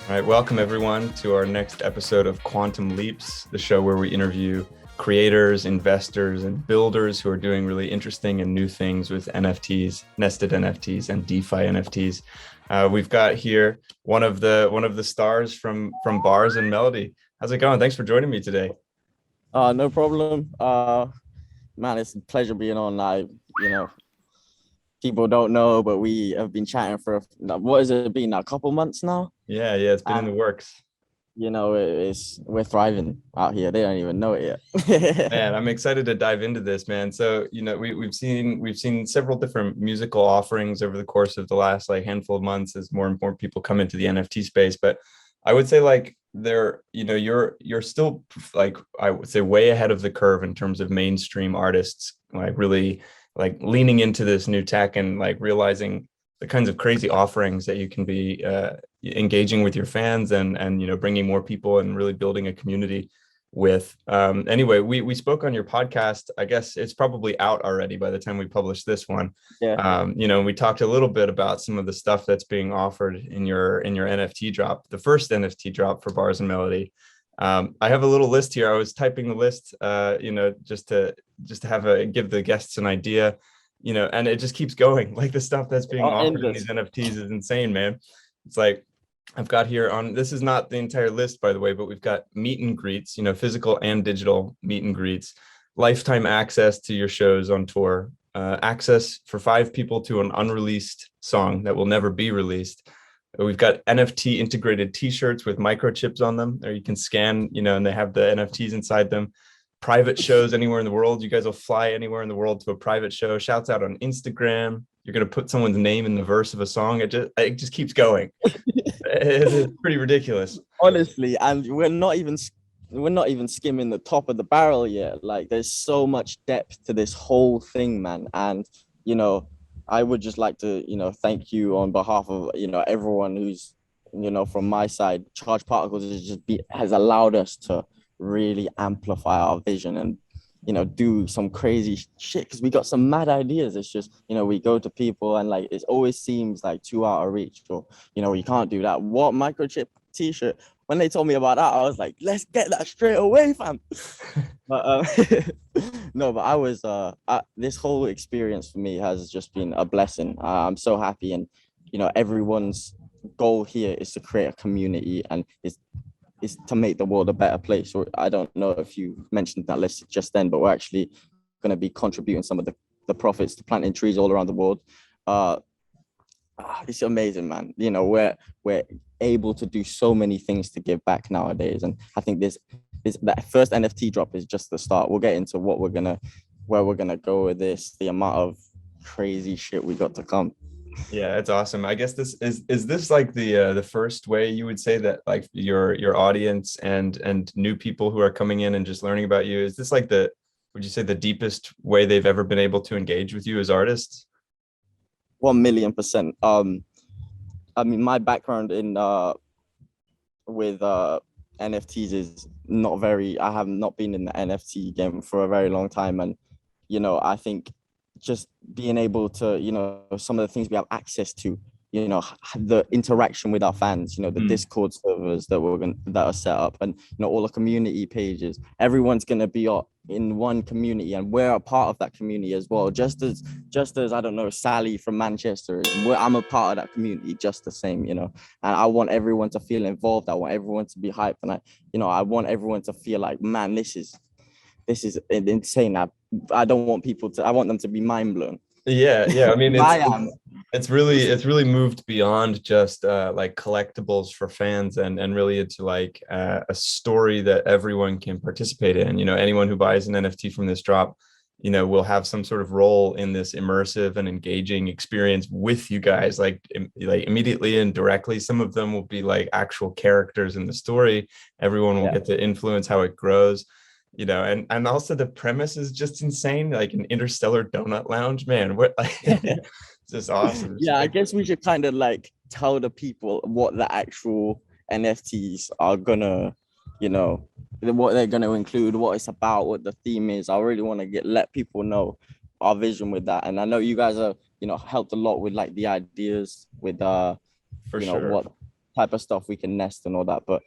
All right, welcome everyone to our next episode of Quantum Leaps, the show where we interview creators, investors, and builders who are doing really interesting and new things with NFTs, nested NFTs, and DeFi NFTs. We've got here one of the stars from Bars and Melody. How's it going? Thanks for joining me today. No problem. Man, it's a pleasure being on. People don't know, but we have been chatting for what has it been now? A couple months now. Yeah, it's been in the works. We're thriving out here. They don't even know it yet. Man, I'm excited to dive into this, man. So, we've seen several different musical offerings over the course of the last handful of months as more and more people come into the NFT space. But I would say you're still I would say way ahead of the curve in terms of mainstream artists, really leaning into this new tech and realizing the kinds of crazy offerings that you can be engaging with your fans and bringing more people and really building a community with. Anyway, we spoke on your podcast. I guess it's probably out already by the time we publish this one. Yeah. We talked a little bit about some of the stuff that's being offered in your NFT drop, the first NFT drop for Bars and Melody. I have a little list here. I was typing the list, just to give the guests an idea, and it just keeps going. The stuff that's being offered in these NFTs is insane, man. It's I've got here this is not the entire list, by the way, but we've got meet and greets, physical and digital meet and greets, lifetime access to your shows on tour, access for 5 people to an unreleased song that will never be released. We've got NFT integrated t-shirts with microchips on them, or you can scan, and they have the NFTs inside them. Private shows anywhere in the world. You guys will fly anywhere in the world to a private show. Shouts out on Instagram. You're going to put someone's name in the verse of a song. It just keeps going. It's pretty ridiculous. Honestly, and we're not even skimming the top of the barrel yet. There's so much depth to this whole thing, man. And, I would just like to, thank you on behalf of, everyone who's, from my side. Charged Particles has allowed us to really amplify our vision and, do some crazy shit, because we got some mad ideas. It's just, we go to people and it always seems too out of reach, or, you can't do that. What microchip t-shirt? When they told me about that, I was like, let's get that straight away, fam. But no, but I was this whole experience for me has just been a blessing. I'm so happy, and everyone's goal here is to create a community and is to make the world a better place. Or I don't know if you mentioned that list just then, but we're actually going to be contributing some of the profits to planting trees all around the world. It's amazing, man. We're able to do so many things to give back nowadays, and I think that first NFT drop is just the start. We'll get into where we're gonna go with this, the amount of crazy shit we got to come. Yeah, it's awesome. I guess this is this the first way you would say that your audience and new people who are coming in and just learning about you, is this would you say the deepest way they've ever been able to engage with you as artists? 1,000,000%. I mean, my background in with NFTs is not very. I have not been in the NFT game for a very long time, and I think just being able to, some of the things we have access to, the interaction with our fans, the Discord servers that are set up, and all the community pages. Everyone's gonna be in one community, and we're a part of that community as well. Just as I don't know, Sally from Manchester is. I'm a part of that community just the same, and I want everyone to feel involved. I want everyone to be hyped, and I want everyone to feel like, man, this is insane. I don't want people to. I want them to be mind blown. Yeah. I mean, it's really moved beyond just collectibles for fans and really into a story that everyone can participate in. Anyone who buys an NFT from this drop, will have some sort of role in this immersive and engaging experience with you guys, immediately and directly. Some of them will be actual characters in the story. Everyone will get to influence how it grows. And also the premise is just insane, an Interstellar Donut Lounge, man. What it's just awesome. Yeah, I guess we should kind of tell the people what the actual NFTs are gonna, what they're gonna include, what it's about, what the theme is. I really want to let people know our vision with that. And I know you guys are, helped a lot with the ideas with For sure. what type of stuff we can nest and all that. But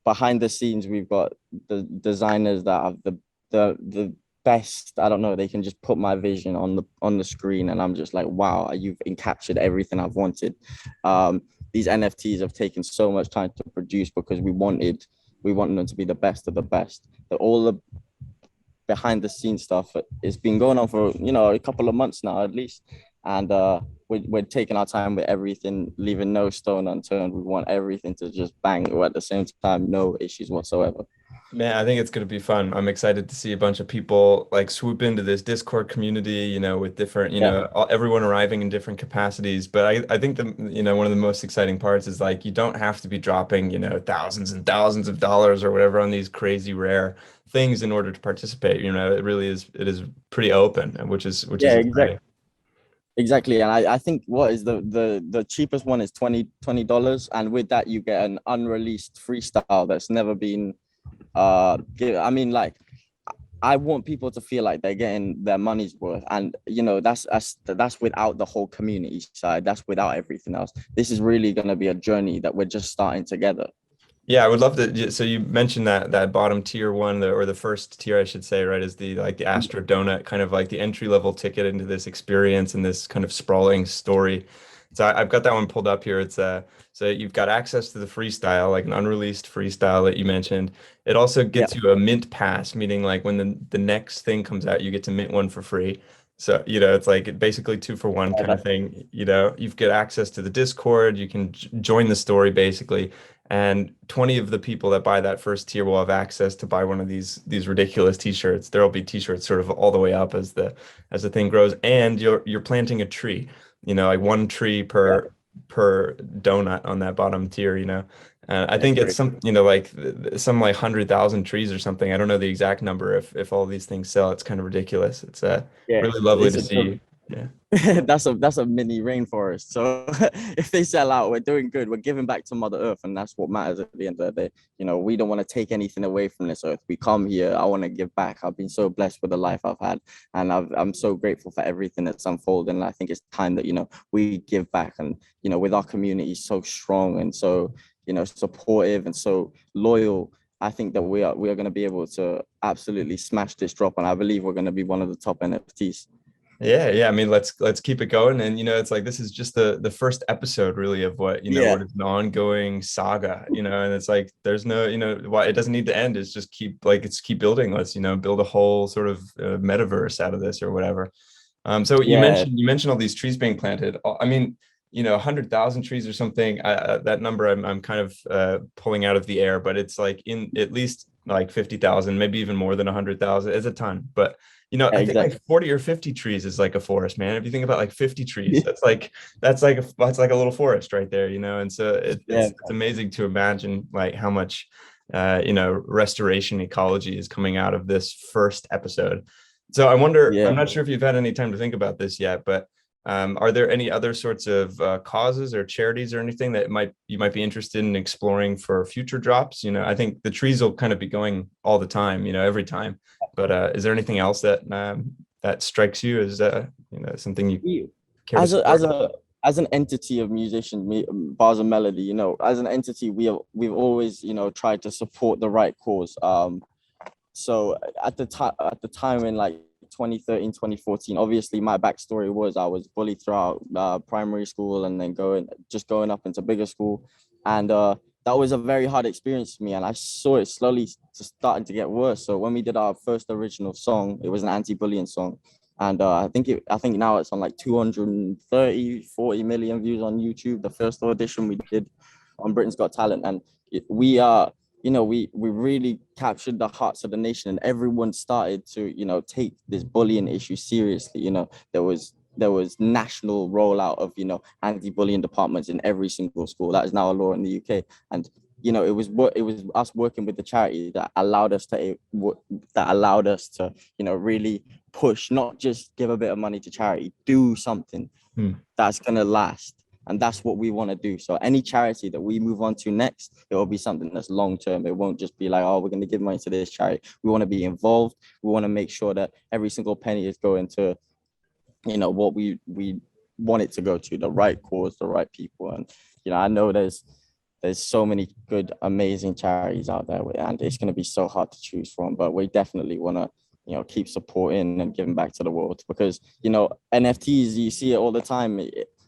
behind the scenes, we've got the designers that have the best. I don't know, they can just put my vision on the screen, and I'm just like, wow, you've encaptured everything I've wanted. These NFTs have taken so much time to produce because we wanted them to be the best of the best. All the behind the scenes stuff, it's been going on for a couple of months now at least, and we're taking our time with everything, leaving no stone unturned. We want everything to just bang, but at the same time, no issues whatsoever. Man, I think it's going to be fun. I'm excited to see a bunch of people like swoop into this Discord community, with different, Yeah, everyone arriving in different capacities. But I think one of the most exciting parts is like you don't have to be dropping, thousands and thousands of dollars or whatever on these crazy rare things in order to participate. It is pretty open, which is yeah, exciting. exactly. And I think what is the cheapest one is $20, and with that you get an unreleased freestyle that's never been I mean, like, I want people to feel like they're getting their money's worth, and that's without the whole community side. That's without everything else. This is really going to be a journey that we're just starting together. Yeah, I would love to. So you mentioned that bottom tier one, or the first tier, I should say, right, is the Astro Donut, kind of like the entry level ticket into this experience and this kind of sprawling story. So I've got that one pulled up here. So you've got access to the freestyle, like an unreleased freestyle that you mentioned. It also Yeah, gets you a mint pass, meaning like when the next thing comes out, you get to mint one for free. So, it's like basically two for one kind of thing. You've got access to the Discord, you can join the story basically. And 20 of the people that buy that first tier will have access to buy one of these ridiculous t-shirts. There'll be t-shirts sort of all the way up as the thing grows, and you're planting a tree. Like one tree yeah, per donut on that bottom tier. I it's think it's pretty some, like some like 100,000 trees or something. I don't know the exact number. If all these things sell, it's kind of ridiculous. It's yeah. really lovely It's to a see. Yeah. that's a mini rainforest. So if they sell out, we're doing good. We're giving back to Mother Earth, and that's what matters at the end of the day. We don't want to take anything away from this earth. We come here. I want to give back. I've been so blessed with the life I've had, and I'm so grateful for everything that's unfolding. And I think it's time that we give back, and with our community so strong and so supportive and so loyal. I think that we are going to be able to absolutely smash this drop, and I believe we're going to be one of the top NFTs. Yeah, yeah. I mean, let's keep it going. And it's like this is just the first episode really of what Yeah, is an ongoing saga, and it's like there's no, why it doesn't need to end. It's just keep building. Let's, build a whole sort of metaverse out of this or whatever. So you yeah, mentioned all these trees being planted. I mean, 100,000 trees or something. That number I'm kind of pulling out of the air, but it's like in at least like 50,000, maybe even more than 100,000. It's a ton, but yeah, I think exactly. like 40 or 50 trees is like a forest, man. If you think about like 50 trees, that's like a little forest right there, And so Yeah, it's amazing to imagine like how much restoration ecology is coming out of this first episode. So I wonder, I'm yeah. not sure if you've had any time to think about this yet, but are there any other sorts of causes or charities or anything that you might be interested in exploring for future drops? I think the trees will kind of be going all the time, every time. But is there anything else that strikes you as something you We, care to as a as support? a as an entity of musicians, bars and melody, as an entity, we've always tried to support the right cause. So at the time in like 2013, 2014, obviously my backstory was I was bullied throughout primary school, and then going up into bigger school, and that was a very hard experience for me, and I saw it slowly just starting to get worse. So when we did our first original song, it was an anti-bullying song, and I think now it's on like 230-40 million views on YouTube. The first audition we did on Britain's Got Talent, and we are we really captured the hearts of the nation, and everyone started to take this bullying issue seriously. There was national rollout of anti-bullying departments in every single school. That is now a law in the UK, and it was us working with the charity that allowed us to really push, not just give a bit of money to charity, do something Hmm. that's gonna last. And that's what we want to do. So any charity that we move on to next, it will be something that's long term. It won't just be like, oh, we're going to give money to this charity. We want to be involved. We want to make sure that every single penny is going to, what we want it to go to, the right cause, the right people. And I know there's there's so many good, amazing charities out there, and it's going to be so hard to choose from. But we definitely want to, keep supporting and giving back to the world, because NFTs, you see it all the time.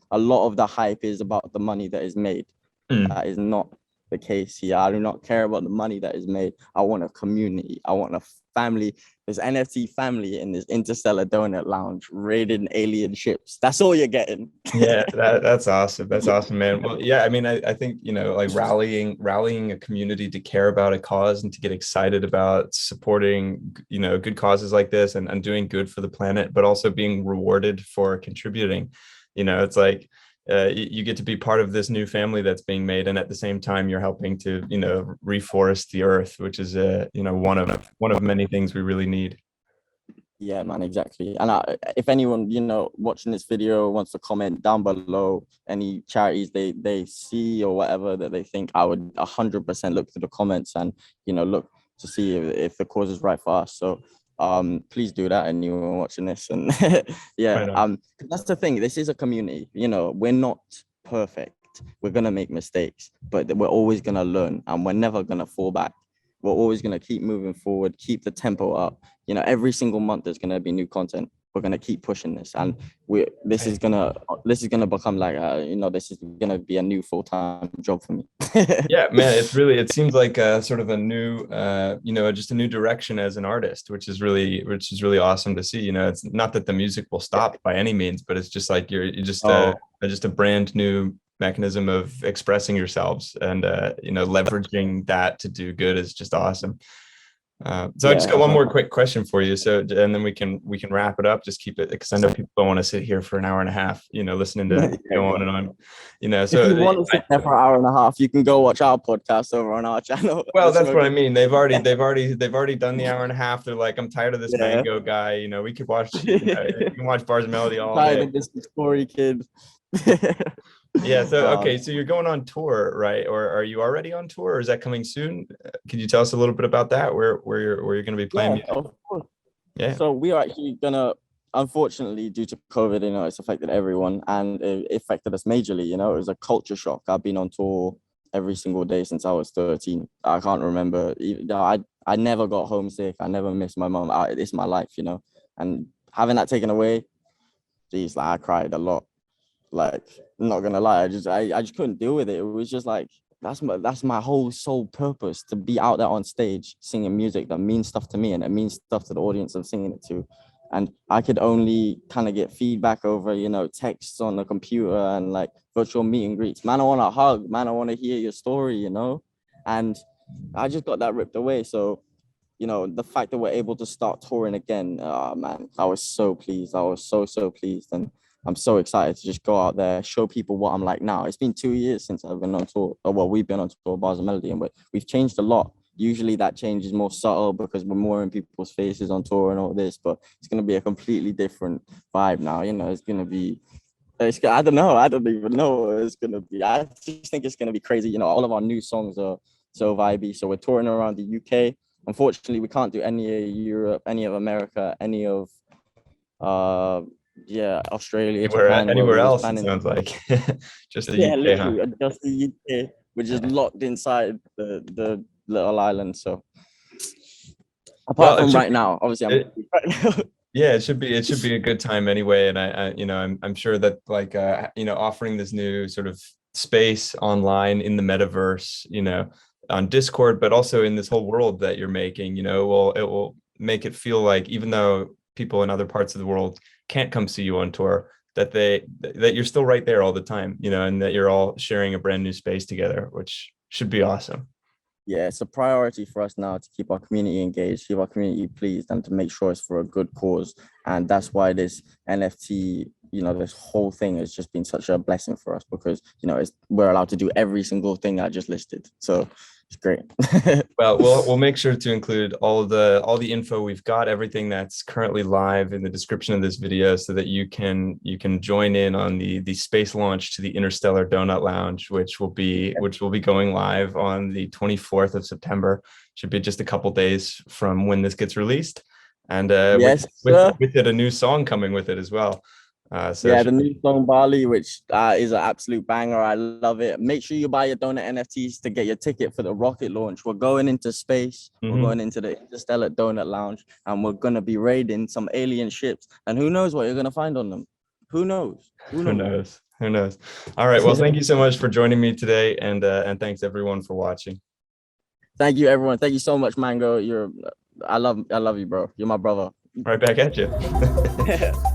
A lot of the hype is about the money that is made. Mm. That is not the case here. I do not care about the money that is made. I want a community. I want a family. There's NFT family in this Interstellar Donut Lounge raiding alien ships. That's all you're getting. Yeah, that's awesome. That's awesome, man. Well, yeah, I mean, I think, like rallying a community to care about a cause and to get excited about supporting, good causes like this, and doing good for the planet, but also being rewarded for contributing. It's like, you get to be part of this new family that's being made, and at the same time you're helping to reforest the earth, which is one of many things we really need. Yeah, man, exactly. And if anyone watching this video wants to comment down below any charities they see or whatever that they think, I would 100% look through the comments and look to see if the cause is right for us. So please do that, anyone watching this. And yeah, Right. that's the thing. This is a community. We're not perfect. We're gonna make mistakes, but we're always gonna learn, and we're never gonna fall back. We're always gonna keep moving forward, keep the tempo up. Every single month there's gonna be new content. We're gonna keep pushing this, and this is gonna become like this is gonna be a new full-time job for me. Yeah, man, it seems like sort of a new just a new direction as an artist, which is really awesome to see. It's not that the music will stop by any means, but it's just like you're just a brand new mechanism of expressing yourselves, and leveraging that to do good is just awesome. So I just got one more quick question for you. So, and then we can wrap it up. Just keep it, because I know people don't want to sit here for an hour and a half, listening to go on and on. So if you want to sit there for an hour and a half, you can go watch our podcast over on our channel. Well, that's what I mean. They've already done the hour and a half. They're like, I'm tired of this mango guy. We could watch, you can watch Bars and Melody all day. Tired of this story, kid. Yeah. So okay. So you're going on tour, right? Or are you already on tour, or is that coming soon? Could you tell us a little bit about that? Where you're going to be playing? Yeah, of course. Yeah. So we are actually gonna, unfortunately, due to COVID, it's affected everyone, and it affected us majorly. It was a culture shock. I've been on tour every single day since I was 13. I can't remember. I never got homesick. I never missed my mom. It's my life, and having that taken away, geez, like I cried a lot. Like, I'm not gonna lie, I just couldn't deal with it. It was just like, that's my whole sole purpose, to be out there on stage singing music that means stuff to me and it means stuff to the audience I'm singing it to. And I could only kind of get feedback over texts on the computer and like virtual meet and greets. Man, I want to hug, man, I want to hear your story, and I just got that ripped away. So the fact that we're able to start touring again, man, I was so pleased. I was so pleased, and I'm so excited to just go out there, show people what I'm like now. It's been 2 years since I've been on tour. Well, we've been on tour, Bars and Melody, and we've changed a lot. Usually that change is more subtle because we're more in people's faces on tour and all this, but it's going to be a completely different vibe now. It's going to be, I don't know. I don't even know what it's going to be. I just think it's going to be crazy. All of our new songs are so vibey. So we're touring around the UK. Unfortunately, we can't do any of Europe, any of America, any of Australia, Japan, anywhere else, it sounds like. Just the UK, literally, just the UK. We're just locked inside the little island. So apart from right now, obviously, yeah, it should be a good time anyway. And I'm sure that like offering this new sort of space online in the metaverse, on Discord, but also in this whole world that you're making, it will make it feel like, even though people in other parts of the world can't come see you on tour, that you're still right there all the time, and that you're all sharing a brand new space together, which should be awesome. Yeah, it's a priority for us now to keep our community engaged, keep our community pleased, and to make sure it's for a good cause. And that's why this NFT, this whole thing has just been such a blessing for us, because we're allowed to do every single thing I just listed. So it's great. Well, we'll make sure to include all the info we've got, everything that's currently live in the description of this video, so that you can join in on the space launch to the Interstellar Donut Lounge, which will be going live on the 24th of September. Should be just a couple days from when this gets released, and with it a new song coming with it as well. So Yeah, the new song Bali, which is an absolute banger. I love it. Make sure you buy your donut NFTs to get your ticket for the rocket launch. We're going into space. We're going into the Interstellar Donut Lounge, and we're gonna be raiding some alien ships. And who knows what you're gonna find on them? Who knows? Who Who knows? knows? Who knows? All right. Well, thank you so much for joining me today, and thanks everyone for watching. Thank you, everyone. Thank you so much, Mango. I love you, bro. You're my brother. Right back at you.